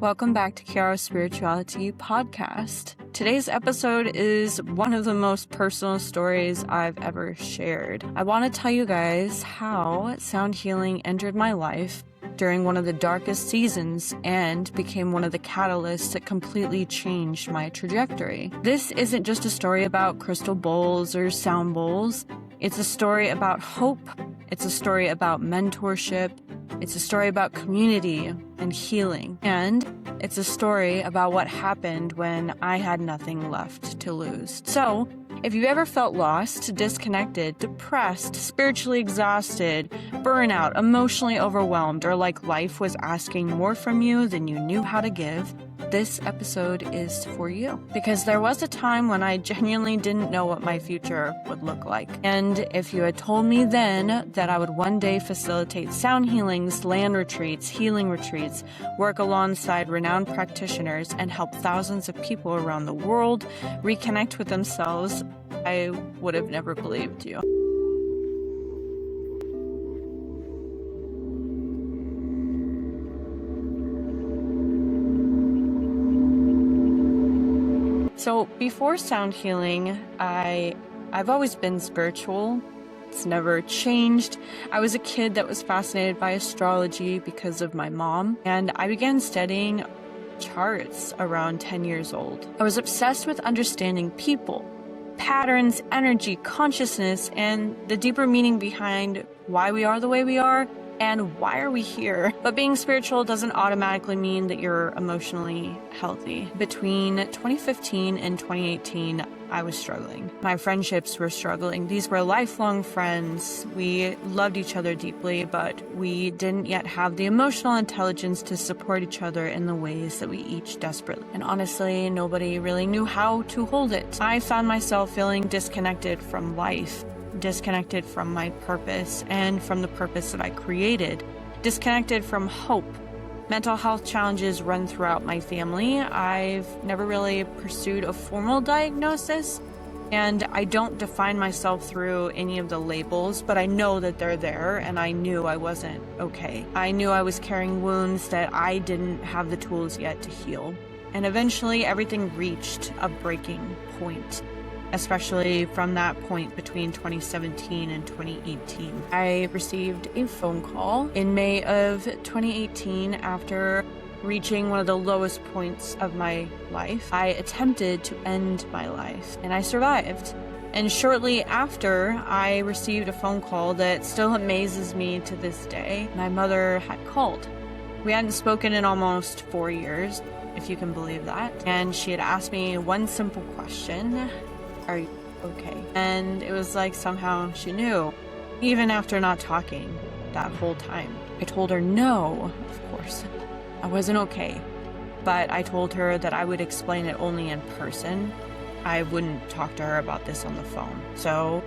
Welcome back to Kiara's Spirituality podcast. Today's episode is one of the most personal stories I've ever shared. I want to tell you guys how sound healing entered my life during one of the darkest seasons and became one of the catalysts that completely changed my trajectory. This isn't just a story about crystal bowls or sound bowls. It's a story about hope. It's a story about mentorship. It's a story about community and healing. And it's a story about what happened when I had nothing left to lose. So, if you ever felt lost, disconnected, depressed, spiritually exhausted, burnout, emotionally overwhelmed, or like life was asking more from you than you knew how to give, this episode is for you. Because there was a time when I genuinely didn't know what my future would look like. And if you had told me then that I would one day facilitate sound healings, land retreats, healing retreats, work alongside renowned practitioners, and help thousands of people around the world reconnect with themselves, I would have never believed you. So before sound healing, I've always been spiritual. It's never changed. I was a kid that was fascinated by astrology because of my mom, and I began studying charts around 10 years old. I was obsessed with understanding people, patterns, energy, consciousness, and the deeper meaning behind why we are the way we are and why are we here. But being spiritual doesn't automatically mean that you're emotionally healthy. Between 2015 and 2018, I was struggling. My friendships were struggling. These were lifelong friends. We loved each other deeply, but we didn't yet have the emotional intelligence to support each other in the ways that we each desperately. And honestly, nobody really knew how to hold it. I found myself feeling disconnected from life, disconnected from my purpose and from the purpose that I created, disconnected from hope. Mental health challenges run throughout my family. I've never really pursued a formal diagnosis, and I don't define myself through any of the labels, but I know that they're there, and I knew I wasn't okay. I knew I was carrying wounds that I didn't have the tools yet to heal. And eventually everything reached a breaking point, especially from that point between 2017 and 2018. I received a phone call in May of 2018 after reaching one of the lowest points of my life. I attempted to end my life, and I survived. And shortly after, I received a phone call that still amazes me to this day. My mother had called. We hadn't spoken in almost 4 years, if you can believe that. And she had asked me one simple question: are you okay? And it was like somehow she knew, even after not talking that whole time. I told her no, of course. I wasn't okay. But I told her that I would explain it only in person. I wouldn't talk to her about this on the phone. So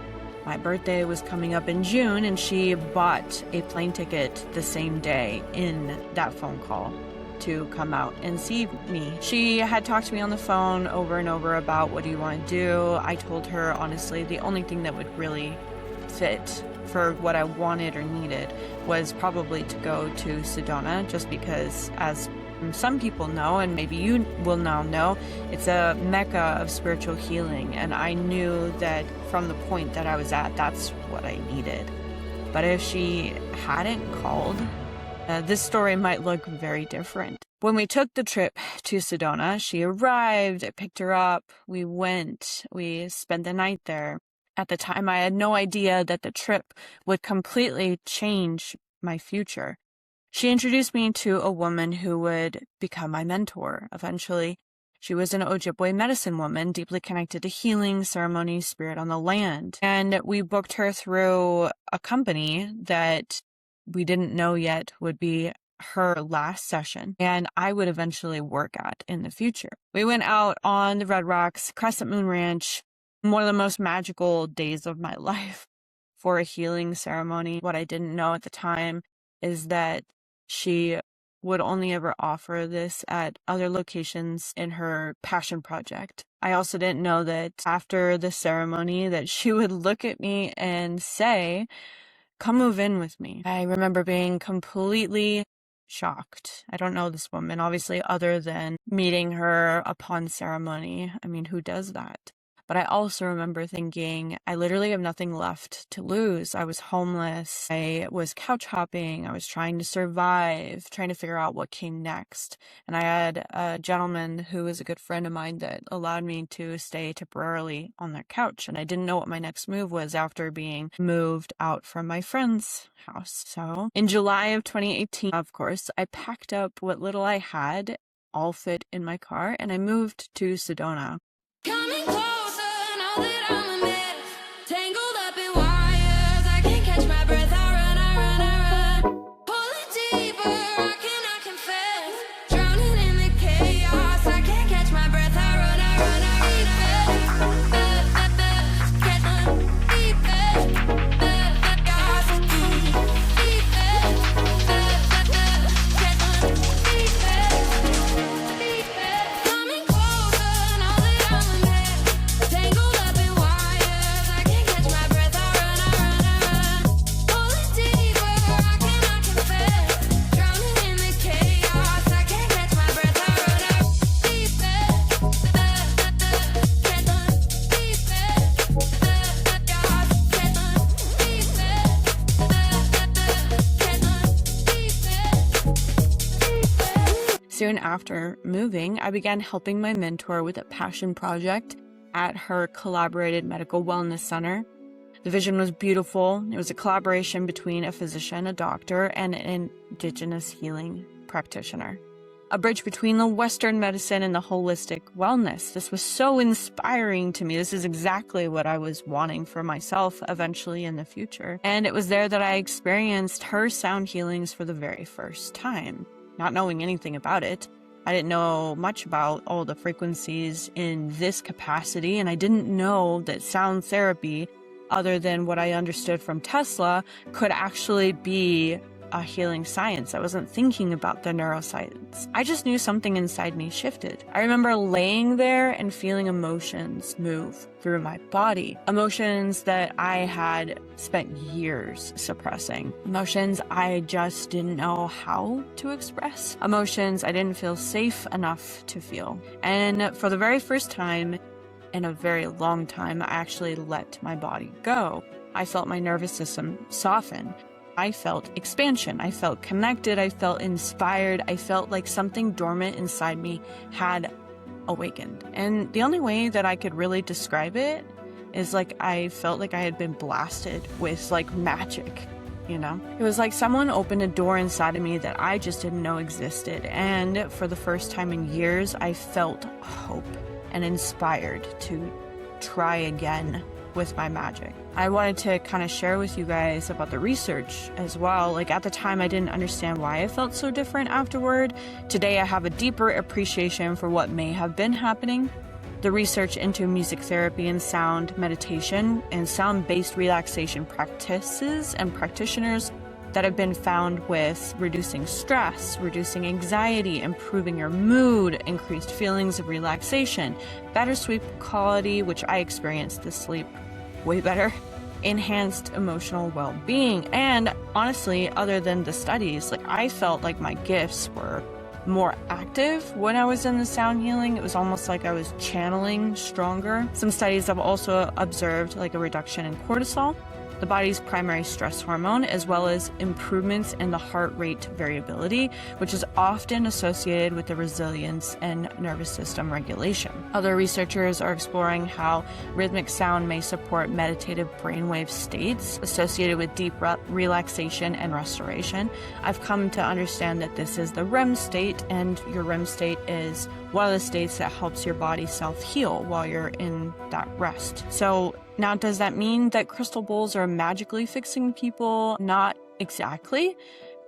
my birthday was coming up in June, and she bought a plane ticket the same day in that phone call to come out and see me. She had talked to me on the phone over and over about, what do you want to do? I told her, honestly, the only thing that would really fit for what I wanted or needed was probably to go to Sedona, just because, as some people know, and maybe you will now know, it's a mecca of spiritual healing, and I knew that from the point that I was at, that's what I needed. But if she hadn't called, this story might look very different. When we took the trip to Sedona, she arrived, I picked her up, we went, we spent the night there. At the time, I had no idea that the trip would completely change my future. She introduced me to a woman who would become my mentor eventually. She was an Ojibwe medicine woman, deeply connected to healing, ceremony, spirit on the land. And we booked her through a company that we didn't know yet would be her last session, and I would eventually work at in the future. We went out on the Red Rocks, Crescent Moon Ranch, one of the most magical days of my life, for a healing ceremony. What I didn't know at the time is that she would only ever offer this at other locations in her passion project. I also didn't know that after the ceremony that she would look at me and say, "Come move in with me." I remember being completely shocked. I don't know this woman, obviously, other than meeting her upon ceremony. I mean, who does that? But I also remember thinking, I literally have nothing left to lose. I was homeless. I was couch hopping. I was trying to survive, trying to figure out what came next. And I had a gentleman who was a good friend of mine that allowed me to stay temporarily on their couch. And I didn't know what my next move was after being moved out from my friend's house. So in July of 2018, of course, I packed up what little I had, all fit in my car, and I moved to Sedona. Coming closer, now that I'm a mess, tangled up in wires, I can't catch my breath, I run, pulling deeper, I cannot confess, drowning in the chaos, I can't catch my breath, I run, coming closer, now that I'm a mess, tangled up in wires, I can't catch my breath, I run, pulling deeper, I cannot confess, drowning in the chaos, I can't catch my breath, I run, Soon after moving, I began helping my mentor with a passion project at her collaborated medical wellness center. The vision was beautiful. It was a collaboration between a physician, a doctor, and an indigenous healing practitioner. A bridge between the Western medicine and the holistic wellness. This was so inspiring to me. This is exactly what I was wanting for myself eventually in the future. And it was there that I experienced her sound healings for the very first time. Not knowing anything about it. I didn't know much about all the frequencies in this capacity, and I didn't know that sound therapy, other than what I understood from Tesla, could actually be a healing science. I wasn't thinking about the neuroscience. I just knew something inside me shifted. I remember laying there and feeling emotions move through my body. Emotions that I had spent years suppressing. Emotions I just didn't know how to express. Emotions I didn't feel safe enough to feel. And for the very first time in a very long time, I actually let my body go. I felt my nervous system soften. I felt expansion. I felt connected. I felt inspired. I felt like something dormant inside me had awakened. And the only way that I could really describe it is like I felt like I had been blasted with like magic, you know? It was like someone opened a door inside of me that I just didn't know existed. And for the first time in years, I felt hope and inspired to try again with my magic. I wanted to kind of share with you guys about the research as well. Like at the time, I didn't understand why I felt so different afterward. Today, I have a deeper appreciation for what may have been happening. The research into music therapy and sound meditation and sound-based relaxation practices and practitioners that have been found with reducing stress, reducing anxiety, improving your mood, increased feelings of relaxation, better sleep quality, which I experienced the sleep way better, enhanced emotional well-being. And honestly, other than the studies, like I felt like my gifts were more active when I was in the sound healing. It was almost like I was channeling stronger. Some studies have also observed like a reduction in cortisol, the body's primary stress hormone, as well as improvements in the heart rate variability, which is often associated with the resilience and nervous system regulation. Other researchers are exploring how rhythmic sound may support meditative brainwave states associated with deep relaxation and restoration. I've come to understand that this is the REM state, and your REM state is one of the states that helps your body self-heal while you're in that rest. So now, does that mean that crystal bowls are magically fixing people? Not exactly.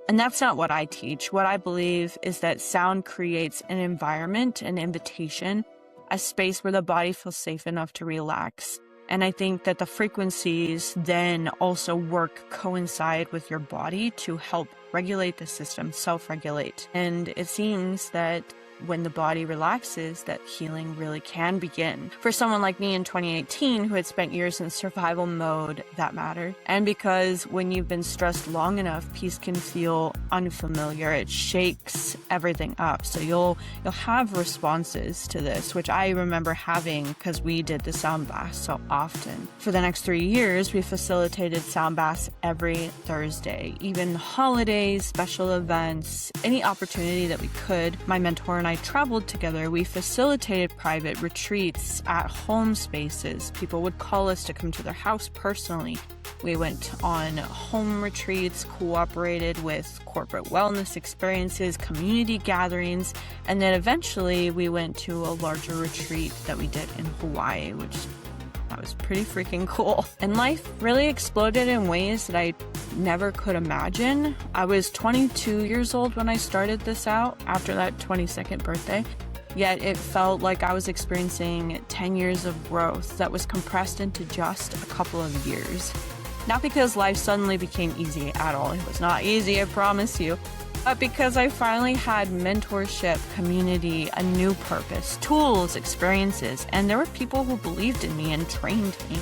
And that's not what I teach. What I believe is that sound creates an environment, an invitation, a space where the body feels safe enough to relax. And I think that the frequencies then also coincide with your body to help regulate the system, self-regulate. And it seems that when the body relaxes that healing really can begin. For someone like me in 2018 who had spent years in survival mode, that mattered. And because when you've been stressed long enough, peace can feel unfamiliar. It shakes everything up. So you'll have responses to this, which I remember having because we did the sound baths so often. For the next 3 years, we facilitated sound baths every Thursday, even holidays, special events, any opportunity that we could. My mentor and I traveled together. We facilitated private retreats at home spaces. People would call us to come to their house personally. We went on home retreats, cooperated with corporate wellness experiences, community gatherings, and then eventually we went to a larger retreat that we did in Hawaii, which that was pretty freaking cool. And life really exploded in ways that I never could imagine. I was 22 years old when I started this out after that 22nd birthday. Yet it felt like I was experiencing 10 years of growth that was compressed into just a couple of years. Not because life suddenly became easy at all. It was not easy, I promise you. But because I finally had mentorship, community, a new purpose, tools, experiences, and there were people who believed in me and trained me.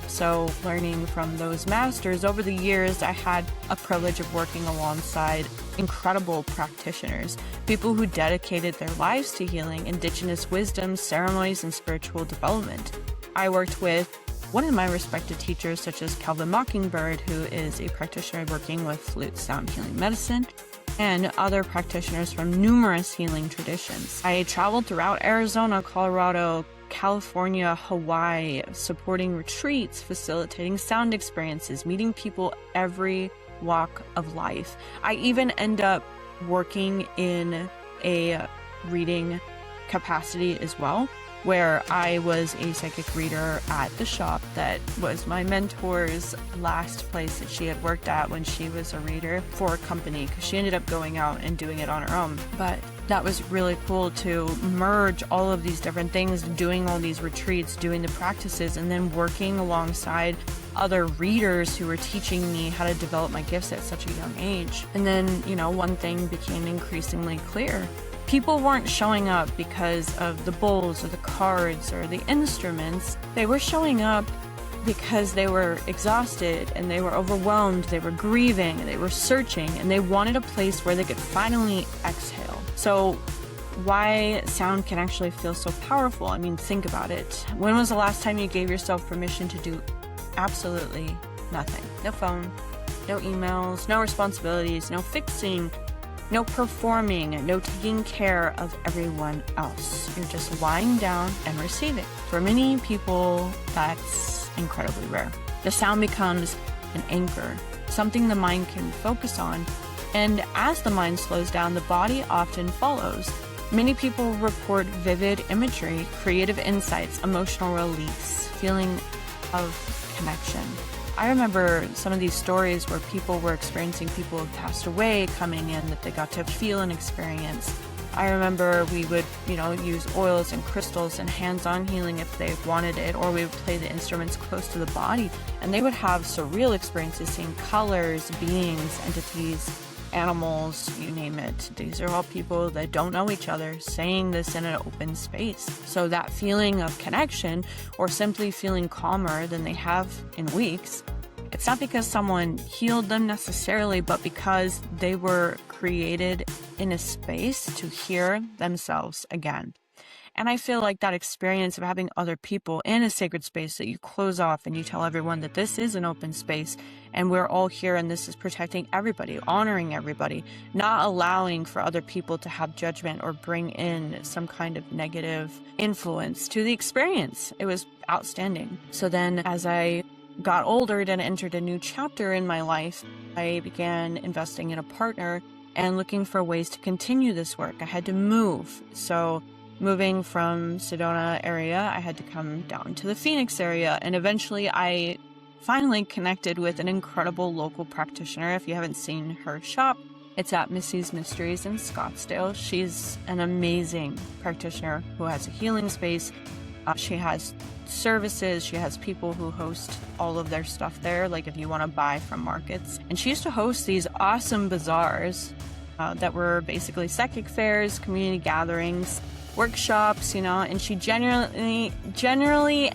So learning from those masters over the years, I had a privilege of working alongside incredible practitioners, people who dedicated their lives to healing, indigenous wisdom, ceremonies, and spiritual development. I worked with one of my respected teachers, such as Calvin Mockingbird, who is a practitioner working with flute sound healing medicine, and other practitioners from numerous healing traditions. I traveled throughout Arizona, Colorado, California, Hawaii, supporting retreats, facilitating sound experiences, meeting people every walk of life. I even end up working in a reading capacity as well, where I was a psychic reader at the shop that was my mentor's last place that she had worked at when she was a reader for a company, because she ended up going out and doing it on her own. But that was really cool to merge all of these different things, doing all these retreats, doing the practices, and then working alongside other readers who were teaching me how to develop my gifts at such a young age. And then, one thing became increasingly clear. People weren't showing up because of the bowls or the cards or the instruments. They were showing up because they were exhausted and they were overwhelmed, they were grieving, they were searching, and they wanted a place where they could finally exhale. So why sound can actually feel so powerful? I mean, think about it. When was the last time you gave yourself permission to do absolutely nothing? No phone, no emails, no responsibilities, no fixing, no performing, no taking care of everyone else. You're just lying down and receiving. For many people, that's incredibly rare. The sound becomes an anchor, something the mind can focus on. And as the mind slows down, the body often follows. Many people report vivid imagery, creative insights, emotional release, feeling of connection. I remember some of these stories where people were experiencing people who passed away coming in that they got to feel and experience. I remember we would, use oils and crystals and hands-on healing if they wanted it, or we would play the instruments close to the body, and they would have surreal experiences, seeing colors, beings, entities, animals, you name it. These are all people that don't know each other saying this in an open space. So that feeling of connection, or simply feeling calmer than they have in weeks, it's not because someone healed them necessarily, but because they were created in a space to hear themselves again. And I feel like that experience of having other people in a sacred space that you close off and you tell everyone that this is an open space and we're all here and this is protecting everybody, honoring everybody, not allowing for other people to have judgment or bring in some kind of negative influence to the experience. It was outstanding. So then as I got older and entered a new chapter in my life, I began investing in a partner and looking for ways to continue this work. I had to move. So moving from Sedona area, I had to come down to the Phoenix area. And eventually I finally connected with an incredible local practitioner. If you haven't seen her shop, it's at Missy's Mysteries in Scottsdale. She's an amazing practitioner who has a healing space. She has services. She has people who host all of their stuff there, like if you want to buy from markets. And she used to host these awesome bazaars that were basically psychic fairs, community gatherings, workshops, and she generally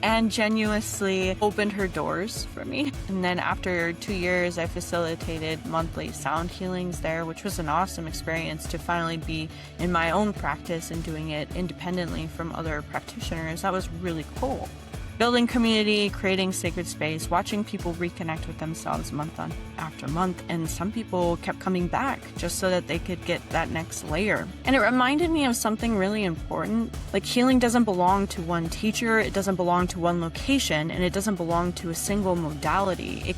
and genuinely opened her doors for me. And then after 2 years, I facilitated monthly sound healings there, which was an awesome experience to finally be in my own practice and doing it independently from other practitioners. That was really cool. Building community, creating sacred space, watching people reconnect with themselves month after month. And some people kept coming back just so that they could get that next layer. And it reminded me of something really important. Like, healing doesn't belong to one teacher, it doesn't belong to one location, and it doesn't belong to a single modality.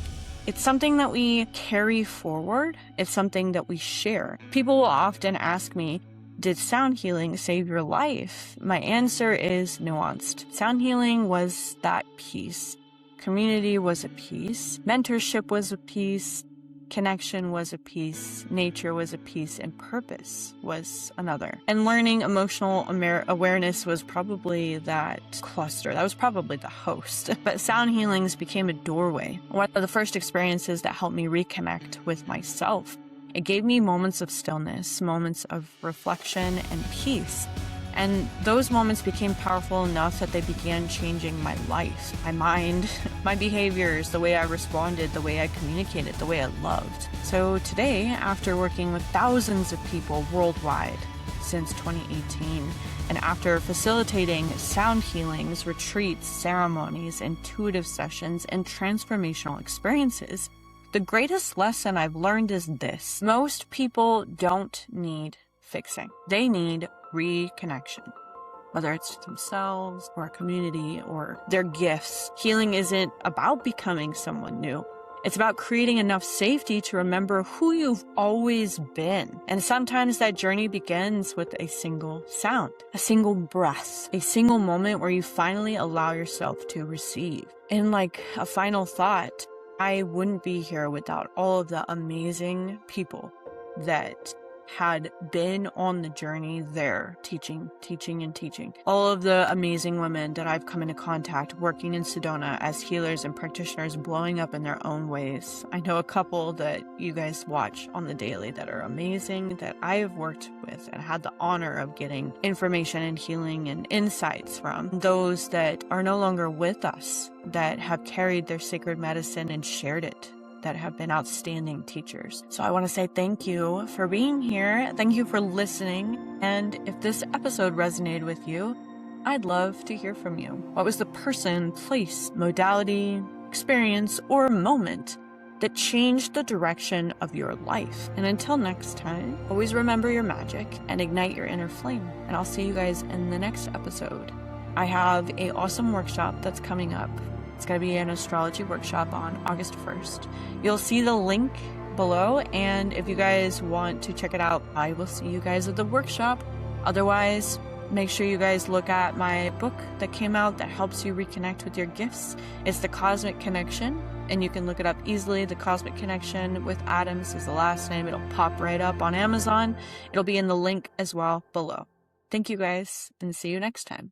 It's something that we carry forward. It's something that we share. People will often ask me, did sound healing save your life? My answer is nuanced. Sound healing was that piece. Community was a piece. Mentorship was a piece. Connection was a piece. Nature was a piece. And purpose was another. And learning emotional awareness was probably that cluster. That was probably the host. But sound healings became a doorway. One of the first experiences that helped me reconnect with myself. It gave me moments of stillness, moments of reflection and peace. And those moments became powerful enough that they began changing my life, my mind, my behaviors, the way I responded, the way I communicated, the way I loved. So today, after working with thousands of people worldwide since 2018, and after facilitating sound healings, retreats, ceremonies, intuitive sessions, and transformational experiences, the greatest lesson I've learned is this. Most people don't need fixing. They need reconnection. Whether it's themselves or a community or their gifts. Healing isn't about becoming someone new. It's about creating enough safety to remember who you've always been. And sometimes that journey begins with a single sound, a single breath, a single moment where you finally allow yourself to receive. And like a final thought, I wouldn't be here without all of the amazing people that had been on the journey there, teaching. All of the amazing women that I've come into contact working in Sedona as healers and practitioners blowing up in their own ways. I know a couple that you guys watch on the daily that are amazing, that I have worked with and had the honor of getting information and healing and insights from. Those that are no longer with us, that have carried their sacred medicine and shared it, that have been outstanding teachers. So I want to say thank you for being here. Thank you for listening. And if this episode resonated with you, I'd love to hear from you. What was the person, place, modality, experience, or moment that changed the direction of your life? And until next time, always remember your magic and ignite your inner flame. And I'll see you guys in the next episode. I have an awesome workshop that's coming up. It's going to be an astrology workshop on August 1st. You'll see the link below, and if you guys want to check it out, I will see you guys at the workshop. Otherwise, make sure you guys look at my book that came out that helps you reconnect with your gifts. It's The Cosmic Connection, and you can look it up easily. The Cosmic Connection with Adams is the last name. It'll pop right up on Amazon. It'll be in the link as well below. Thank you guys, and see you next time.